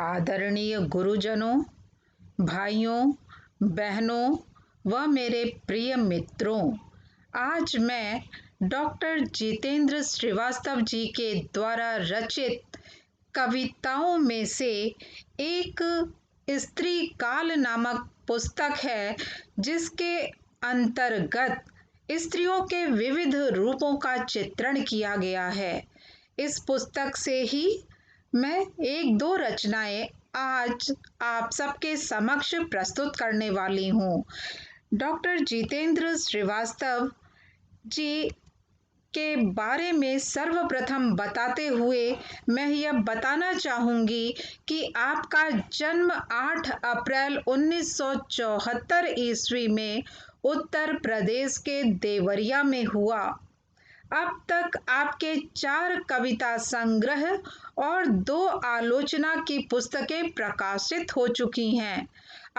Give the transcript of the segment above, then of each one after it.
आदरणीय गुरुजनों, भाइयों, बहनों व मेरे प्रिय मित्रों, आज मैं डॉक्टर जितेंद्र श्रीवास्तव जी के द्वारा रचित कविताओं में से एक स्त्री काल नामक पुस्तक है, जिसके अंतर्गत स्त्रियों के विविध रूपों का चित्रण किया गया है। इस पुस्तक से ही मैं एक दो रचनाएं आज आप सबके समक्ष प्रस्तुत करने वाली हूँ। डॉक्टर जितेंद्र श्रीवास्तव जी के बारे में सर्वप्रथम बताते हुए मैं यह बताना चाहूँगी कि आपका जन्म 8 अप्रैल 1974 ईस्वी में उत्तर प्रदेश के देवरिया में हुआ। अब तक आपके 4 कविता संग्रह और 2 आलोचना की पुस्तकें प्रकाशित हो चुकी हैं।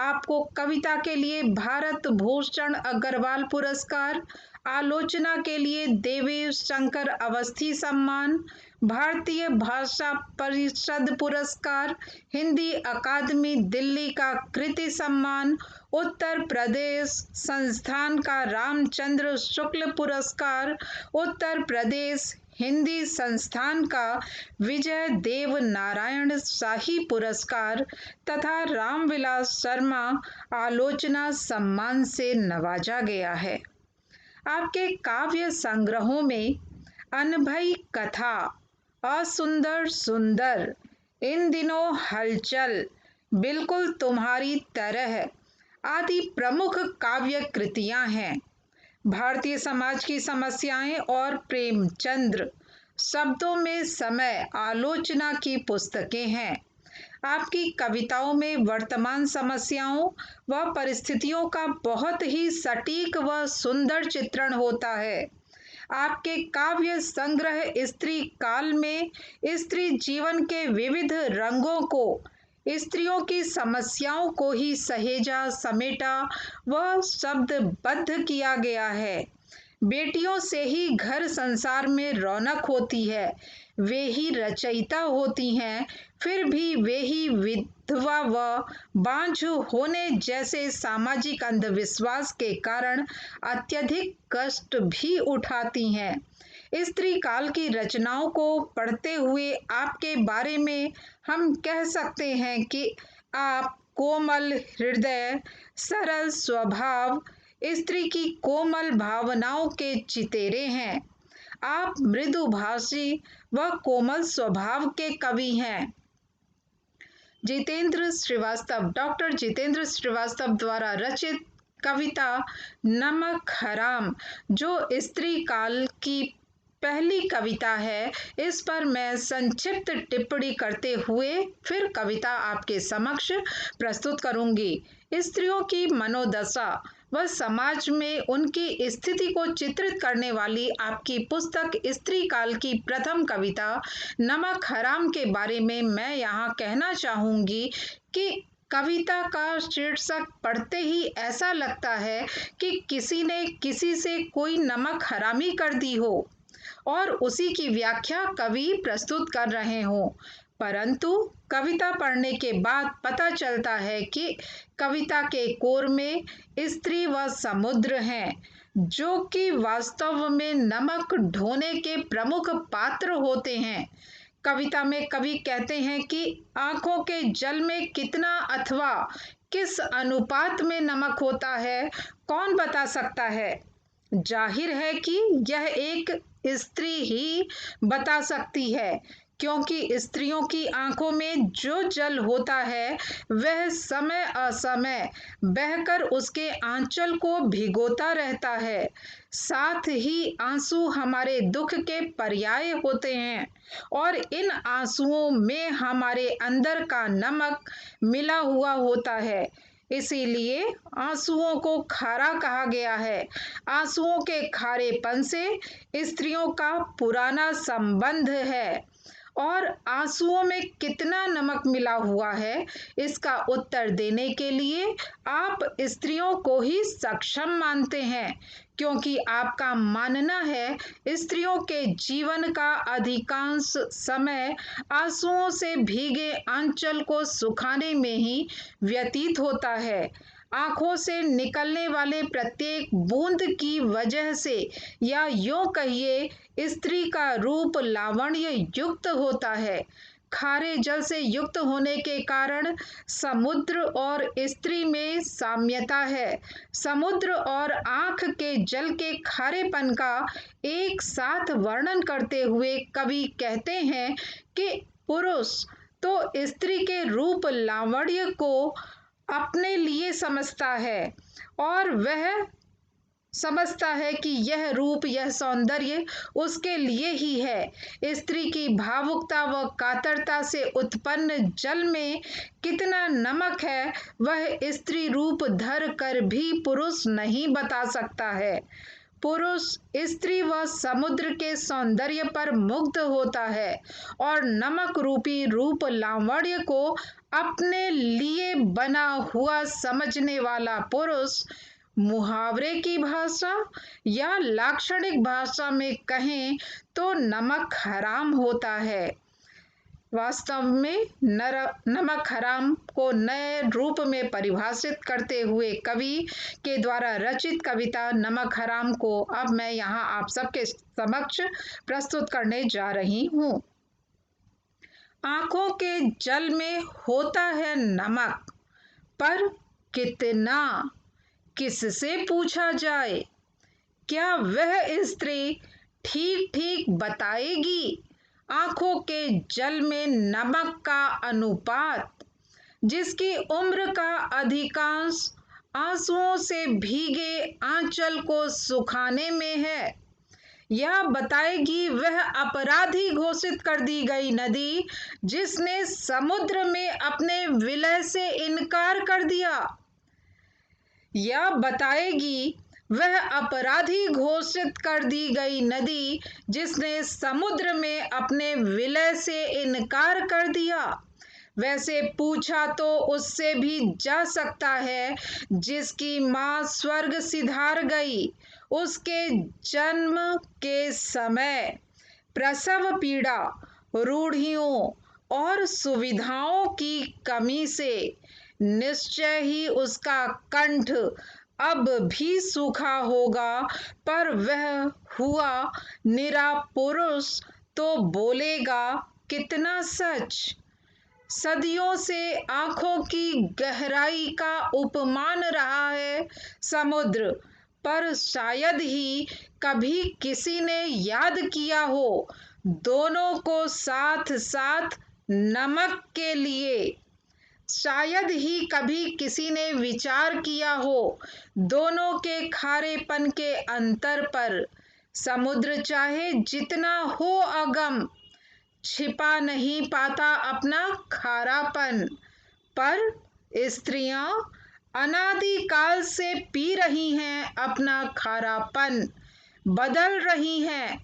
आपको कविता के लिए भारत भूषण अग्रवाल पुरस्कार, आलोचना के लिए देवी शंकर अवस्थी सम्मान, भारतीय भाषा परिषद पुरस्कार, हिंदी अकादमी दिल्ली का कृति सम्मान, उत्तर प्रदेश संस्थान का रामचंद्र शुक्ल पुरस्कार, उत्तर प्रदेश हिंदी संस्थान का विजय देव नारायण शाही पुरस्कार तथा रामविलास शर्मा आलोचना सम्मान से नवाजा गया है। आपके काव्य संग्रहों में अनभई कथा, असुंदर सुंदर, इन दिनों हलचल, बिल्कुल तुम्हारी तरह आदि प्रमुख काव्य कृतियां हैं। भारतीय समाज की समस्याएं और प्रेमचंद्र शब्दों में समय आलोचना की पुस्तकें हैं। आपकी कविताओं में वर्तमान समस्याओं व परिस्थितियों का बहुत ही सटीक व सुंदर चित्रण होता है। आपके काव्य संग्रह स्त्री काल में स्त्री जीवन के विविध रंगों को, स्त्रियों की समस्याओं को ही सहेजा, समेटा व शब्दबद्ध किया गया है। बेटियों से ही घर संसार में रौनक होती है, वे ही रचयिता होती हैं, फिर भी वे ही विधवा व बांझ होने जैसे सामाजिक अंधविश्वास के कारण अत्यधिक कष्ट भी उठाती हैं। स्त्री काल की रचनाओं को पढ़ते हुए आपके बारे में हम कह सकते हैं कि आप कोमल हृदय, सरल स्वभाव, स्त्री की कोमल भावनाओं के चितेरे हैं। आप मृदुभाषी व कोमल स्वभाव के कवि हैं। जितेंद्र श्रीवास्तव, डॉक्टर जितेंद्र श्रीवास्तव द्वारा रचित कविता नमक हराम, जो स्त्री काल की पहली कविता है, इस पर मैं संक्षिप्त टिप्पणी करते हुए फिर कविता आपके समक्ष प्रस्तुत करूंगी। स्त्रियों की मनोदशा व समाज में उनकी स्थिति को चित्रित करने वाली आपकी पुस्तक स्त्री काल की प्रथम कविता नमक हराम के बारे में मैं यहाँ कहना चाहूँगी कि कविता का शीर्षक पढ़ते ही ऐसा लगता है कि किसी ने किसी से कोई नमक हरामी कर दी हो और उसी की व्याख्या कवि प्रस्तुत कर रहे हों, परंतु कविता पढ़ने के बाद पता चलता है कि कविता के कोर में स्त्री व समुद्र हैं, जो कि वास्तव में नमक ढोने के प्रमुख पात्र होते हैं। कविता में कवि कहते हैं कि आंखों के जल में कितना अथवा किस अनुपात में नमक होता है, कौन बता सकता है। जाहिर है कि यह एक स्त्री ही बता सकती है, क्योंकि स्त्रियों की आंखों में जो जल होता है वह समय असमय बहकर उसके आंचल को भिगोता रहता है। साथ ही आंसू हमारे दुख के पर्याय होते हैं और इन आंसुओं में हमारे अंदर का नमक मिला हुआ होता है। इसीलिए आंसुओं को खारा कहा गया है। आंसुओं के खारेपन से स्त्रियों का पुराना संबंध है और आंसुओं में कितना नमक नमक मिला हुआ है, इसका उत्तर देने के लिए आप स्त्रियों को ही सक्षम मानते हैं, क्योंकि आपका मानना है स्त्रियों के जीवन का अधिकांश समय आंसुओं से भीगे आंचल को सुखाने में ही व्यतीत होता है। आंखों से निकलने वाले प्रत्येक बूंद की वजह से, या यूं कहिए, स्त्री का रूप लावण्य युक्त होता है। खारे जल से युक्त होने के कारण समुद्र और स्त्री में साम्यता है। समुद्र और आंख के जल के खारेपन का एक साथ वर्णन करते हुए कवि कहते हैं कि पुरुष तो स्त्री के रूप लावण्य को अपने लिए समझता है, और वह समझता है कि यह रूप, यह सौंदर्य उसके लिए ही है। स्त्री की भावुकता व कातरता से उत्पन्न जल में कितना नमक है, वह स्त्री रूप धर कर भी पुरुष नहीं बता सकता है। पुरुष स्त्री व समुद्र के सौंदर्य पर मुग्ध होता है, और नमक रूपी रूप लावण्य को अपने लिए बना हुआ समझने वाला पुरुष, मुहावरे की भाषा या लाक्षणिक भाषा में कहें तो नमक हराम होता है। वास्तव में नमक हराम को नए रूप में परिभाषित करते हुए कवि के द्वारा रचित कविता नमक हराम को अब मैं यहाँ आप सबके समक्ष प्रस्तुत करने जा रही हूँ। आंखों के जल में होता है नमक, पर कितना, किससे पूछा जाए? क्या वह स्त्री ठीक ठीक बताएगी आंखों के जल में नमक का अनुपात, जिसकी उम्र का अधिकांश आंसुओं से भीगे आंचल को सुखाने में है? या बताएगी वह अपराधी घोषित कर दी गई नदी, जिसने समुद्र में अपने विलय से इनकार कर दिया? या बताएगी वह अपराधी घोषित कर दी गई नदी, जिसने समुद्र में अपने विलय से इनकार कर दिया? वैसे पूछा तो उससे भी जा सकता है, जिसकी माँ स्वर्ग सिधार गई, उसके जन्म के समय प्रसव पीड़ा, रूढ़ियों और सुविधाओं की कमी से निश्चय ही उसका कंठ अब भी सूखा होगा, पर वह हुआ निरा पुरुष तो बोलेगा कितना सच। सदियों से आंखों की गहराई का उपमान रहा है समुद्र, पर शायद ही कभी किसी ने याद किया हो दोनों को साथ साथ नमक के लिए। शायद ही कभी किसी ने विचार किया हो दोनों के खारेपन के अंतर पर। समुद्र चाहे जितना हो अगम, छिपा नहीं पाता अपना खारापन, पर स्त्रियां अनादिकाल से पी रही हैं अपना खारापन, बदल रही हैं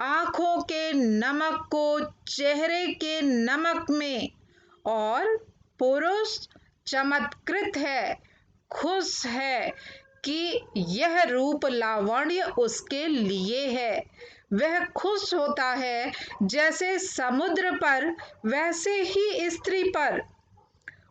आंखों के नमक को चेहरे के नमक में, और पुरुष चमत्कृत है, खुश है कि यह रूप लावण्य उसके लिए है। वह खुश होता है जैसे समुद्र पर वैसे ही स्त्री पर।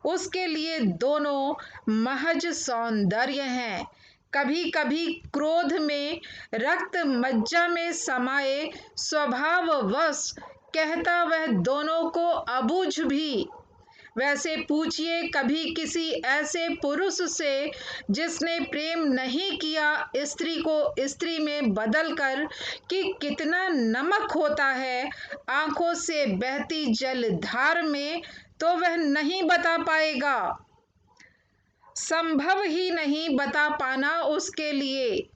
उसके लिए दोनों महज सौंदर्य हैं। कभी कभी क्रोध में, रक्त मज्जा में समाये स्वभाववश कहता वह दोनों को अबूझ भी। वैसे पूछिए कभी किसी ऐसे पुरुष से जिसने प्रेम नहीं किया स्त्री को स्त्री में बदलकर, कि कितना नमक होता है आंखों से बहती जलधार में, तो वह नहीं बता पाएगा। संभव ही नहीं बता पाना उसके लिए।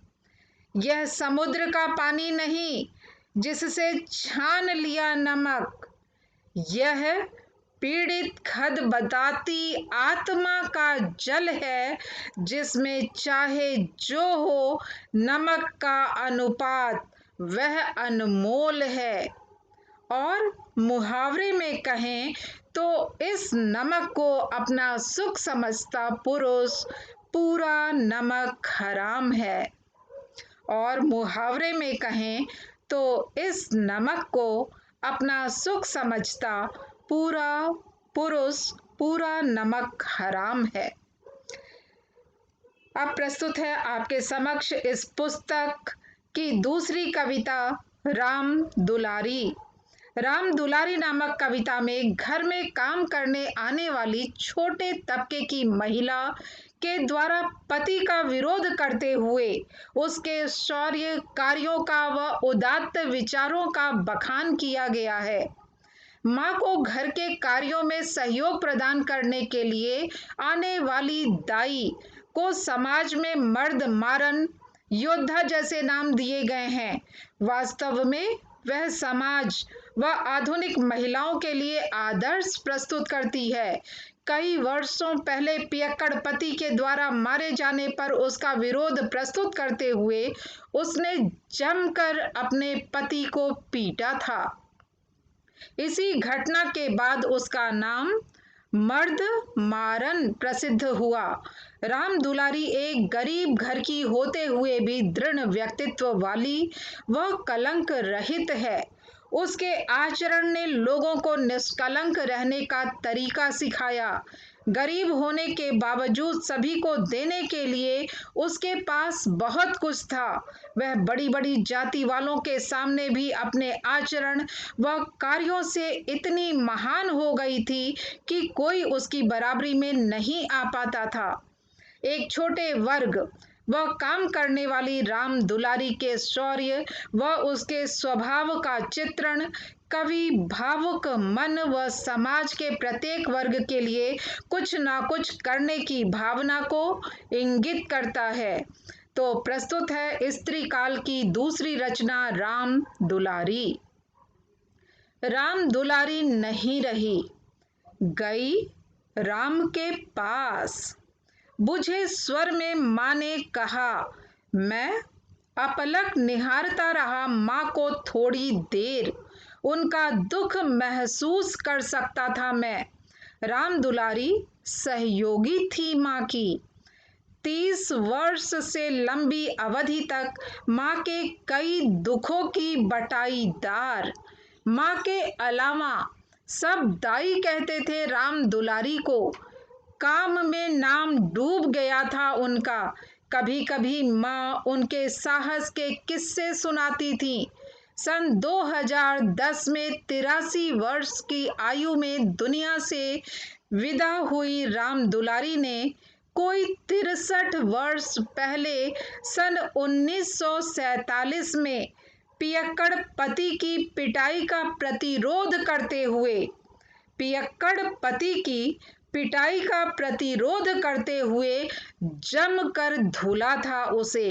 यह समुद्र का पानी नहीं जिससे छान लिया नमक, यह पीड़ित खदबदाती आत्मा का जल है, जिसमें चाहे जो हो नमक का अनुपात वह अनमोल है। और मुहावरे में कहें तो इस नमक को अपना सुख समझता पुरुष पूरा नमक हराम है। और मुहावरे में कहें तो इस नमक को अपना सुख समझता पूरा पुरुष पूरा नमक हराम है। अब प्रस्तुत है आपके समक्ष इस पुस्तक की दूसरी कविता राम दुलारी। राम दुलारी नामक कविता में घर में काम करने आने वाली छोटे तबके की महिला के द्वारा पति का विरोध करते हुए उसके शौर्य कार्यों का व उदात्त विचारों का बखान किया गया है। माँ को घर के कार्यों में सहयोग प्रदान करने के लिए आने वाली दाई को समाज में मर्द मारन योद्धा जैसे नाम दिए गए हैं। वास्तव में वह समाज व आधुनिक महिलाओं के लिए आदर्श प्रस्तुत करती है। कई वर्षों पहले पियक्कड़ पति के द्वारा मारे जाने पर उसका विरोध प्रस्तुत करते हुए उसने जमकर अपने पति को पीटा था। इसी घटना के बाद उसका नाम मर्द मारन प्रसिद्ध हुआ। राम दुलारी एक गरीब घर की होते हुए भी दृढ़ व्यक्तित्व वाली व कलंक रहित है। उसके आचरण ने लोगों को निष्कलंक रहने का तरीका सिखाया। गरीब होने के बावजूद सभी को देने के लिए उसके पास बहुत कुछ था। वह बड़ी बड़ी जाति वालों के सामने भी अपने आचरण व कार्यों से इतनी महान हो गई थी कि कोई उसकी बराबरी में नहीं आ पाता था। एक छोटे वर्ग व काम करने वाली राम दुलारी के शौर्य व उसके स्वभाव का चित्रण कवि भावुक मन व समाज के प्रत्येक वर्ग के लिए कुछ ना कुछ करने की भावना को इंगित करता है। तो प्रस्तुत है स्त्री काल की दूसरी रचना राम दुलारी। राम दुलारी नहीं रही, गई राम के पास। बुझे स्वर में माँ ने कहा, मैं अपलक निहारता रहा माँ को थोड़ी देर। उनका दुख महसूस कर सकता था मैं। राम दुलारी सहयोगी थी माँ की। 30 वर्ष से लंबी अवधि तक माँ के कई दुखों की बटाईदार। माँ के अलावा सब दाई कहते थे राम दुलारी को। काम में नाम डूब गया था उनका। कभी कभी माँ उनके साहस के किस्से सुनाती थी। सन 2010 में 83 वर्ष की आयु में दुनिया से विदा हुई राम दुलारी ने कोई 63 वर्ष पहले सन 1947 में पियक्कड़ पति की पिटाई का प्रतिरोध करते हुए करते हुए जमकर धुला था उसे।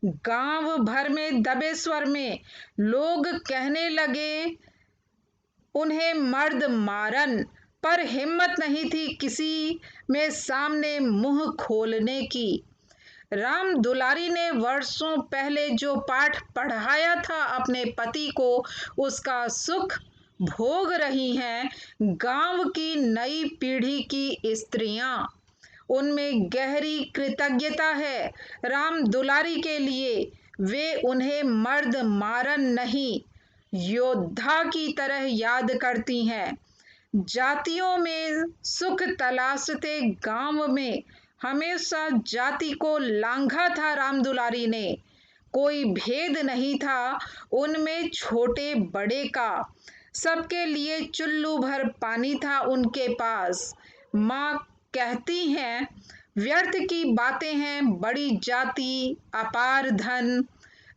गांव भर में दबे स्वर में लोग कहने लगे उन्हें मर्द मारन, पर हिम्मत नहीं थी किसी में सामने मुंह खोलने की। राम दुलारी ने वर्षों पहले जो पाठ पढ़ाया था अपने पति को, उसका सुख भोग रही हैं गांव की नई पीढ़ी की स्त्रियां। उनमें गहरी कृतज्ञता है राम दुलारी के लिए। वे उन्हें मर्द मारन नहीं, योद्धा की तरह याद करती हैं। जातियों में सुख तलाशते गांव में हमेशा जाति को लांघा था राम दुलारी ने। कोई भेद नहीं था उनमें छोटे बड़े का। सबके लिए चुल्लू भर पानी था उनके पास। माँ कहती हैं, व्यर्थ की बातें हैं बड़ी जाति अपार धन।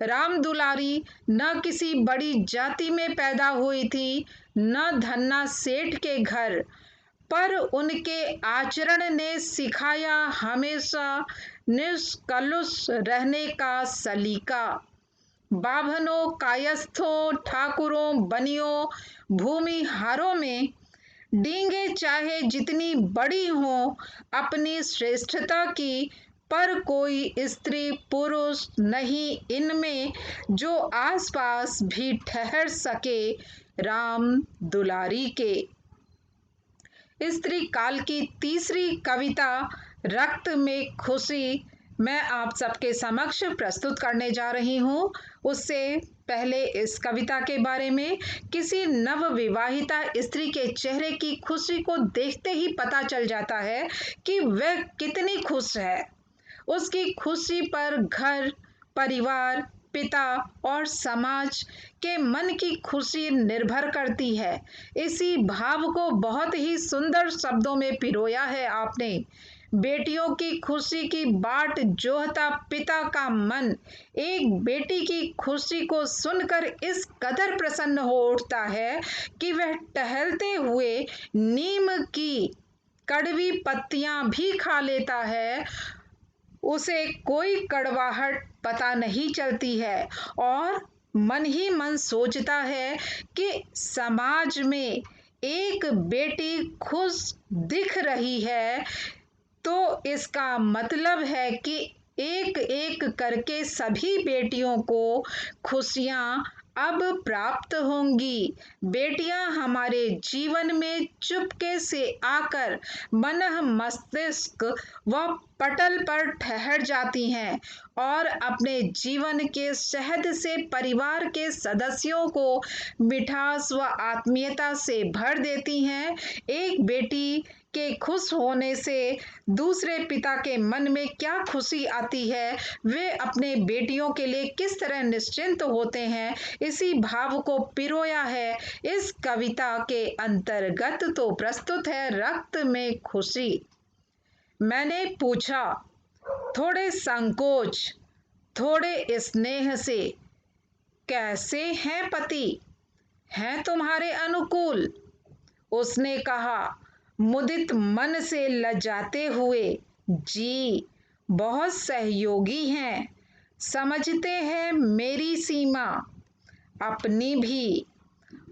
राम दुलारी न किसी बड़ी जाति में पैदा हुई थी, न धन्ना सेठ के घर, पर उनके आचरण ने सिखाया हमेशा निष्कलुष रहने का सलीका। बाभनों, कायस्थों, ठाकुरों, बनियों, भूमिहारों में डींगे चाहे जितनी बड़ी हों अपनी श्रेष्ठता की, पर कोई स्त्री पुरुष नहीं इनमें जो आसपास भी ठहर सके राम दुलारी के। स्त्री काल की तीसरी कविता रक्त में खुशी मैं आप सबके समक्ष प्रस्तुत करने जा रही हूँ। उससे पहले इस कविता के बारे में किसी नवविवाहिता स्त्री के चेहरे की खुशी को देखते ही पता चल जाता है कि वह कितनी खुश है। उसकी खुशी पर घर, परिवार, पिता और समाज के मन की खुशी निर्भर करती है। इसी भाव को बहुत ही सुंदर शब्दों में पिरोया है आपने। बेटियों की खुशी की बाट जोहता पिता का मन एक बेटी की खुशी को सुनकर इस कदर प्रसन्न हो उठता है कि वह टहलते हुए नीम की कड़वी पत्तियां भी खा लेता है। उसे कोई कड़वाहट पता नहीं चलती है और मन ही मन सोचता है कि समाज में एक बेटी खुश दिख रही है तो इसका मतलब है कि एक एक करके सभी बेटियों को खुशियां अब प्राप्त होंगी। बेटियां हमारे जीवन में चुपके से आकर मन मस्तिष्क व पटल पर ठहर जाती हैं और अपने जीवन के शहद से परिवार के सदस्यों को मिठास व आत्मीयता से भर देती हैं। एक बेटी के खुश होने से दूसरे पिता के मन में क्या खुशी आती है, वे अपने बेटियों के लिए किस तरह निश्चिंत होते हैं, इसी भाव को पिरोया है इस कविता के अंतर्गत। तो प्रस्तुत है रक्त में खुशी। मैंने पूछा थोड़े संकोच, थोड़े स्नेह से, कैसे हैं पति, हैं तुम्हारे अनुकूल? उसने कहा मुदित मन से लजाते हुए, जी बहुत सहयोगी हैं, समझते हैं मेरी सीमा, अपनी भी।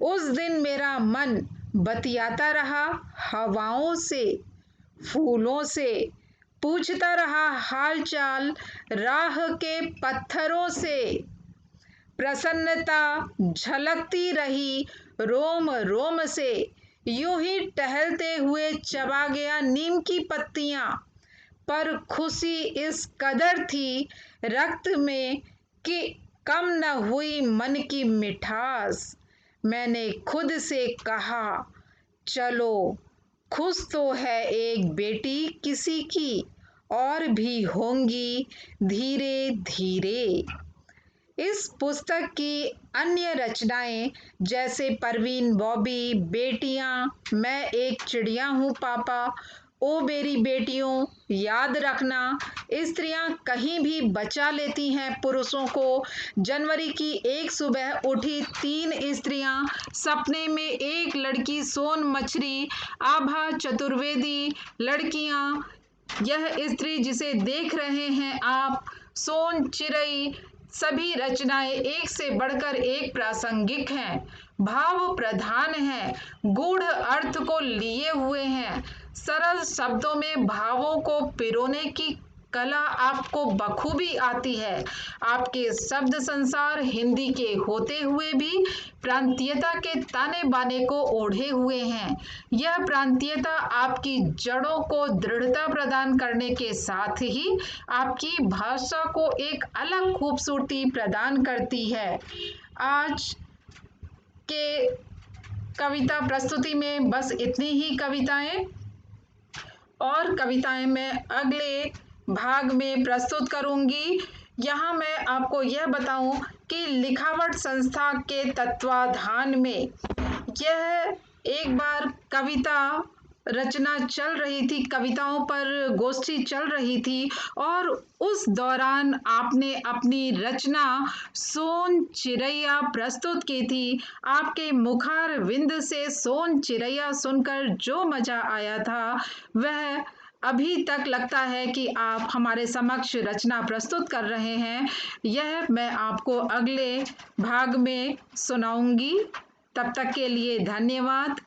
उस दिन मेरा मन बतियाता रहा हवाओं से, फूलों से, पूछता रहा हालचाल राह के पत्थरों से। प्रसन्नता झलकती रही रोम रोम से, यूं ही टहलते हुए चबा गया नीम की पत्तियां। पर खुशी इस कदर थी रक्त में कि कम न हुई मन की मिठास। मैंने खुद से कहा चलो खुश तो है एक बेटी किसी की, और भी होंगी धीरे धीरे। इस पुस्तक की अन्य रचनाएं जैसे परवीन बॉबी, बेटियां, मैं एक चिड़िया हूँ पापा, ओ मेरी बेटियों, याद रखना, स्त्रियां कहीं भी बचा लेती हैं पुरुषों को, जनवरी की एक सुबह उठी 3 स्त्रियां, सपने में एक लड़की, सोन मछली, आभा चतुर्वेदी, लड़कियां, यह स्त्री जिसे देख रहे हैं आप, सोन चिरई, सभी रचनाएं एक से बढ़कर एक प्रासंगिक हैं, भाव प्रधान हैं, गूढ़ अर्थ को लिए हुए हैं। सरल शब्दों में भावों को पिरोने की कला आपको बखूबी आती है। आपके शब्द संसार हिंदी के होते हुए भी प्रांतीयता के ताने बाने को ओढ़े हुए हैं। यह प्रांतीयता आपकी जड़ों को दृढ़ता प्रदान करने के साथ ही आपकी भाषा को एक अलग खूबसूरती प्रदान करती है। आज के कविता प्रस्तुति में बस इतनी ही कविताएं, और कविताएं मैं अगले भाग में प्रस्तुत करूंगी। यहाँ मैं आपको यह बताऊं कि लिखावट संस्था के तत्वाधान में यह एक बार कविता रचना चल रही थी, कविताओं पर गोष्ठी चल रही थी, और उस दौरान आपने अपनी रचना सोन चिरैया प्रस्तुत की थी। आपके मुखार विंद से सोन चिरैया सुनकर जो मजा आया था वह अभी तक लगता है कि आप हमारे समक्ष रचना प्रस्तुत कर रहे हैं। यह मैं आपको अगले भाग में सुनाऊंगी। तब तक के लिए धन्यवाद।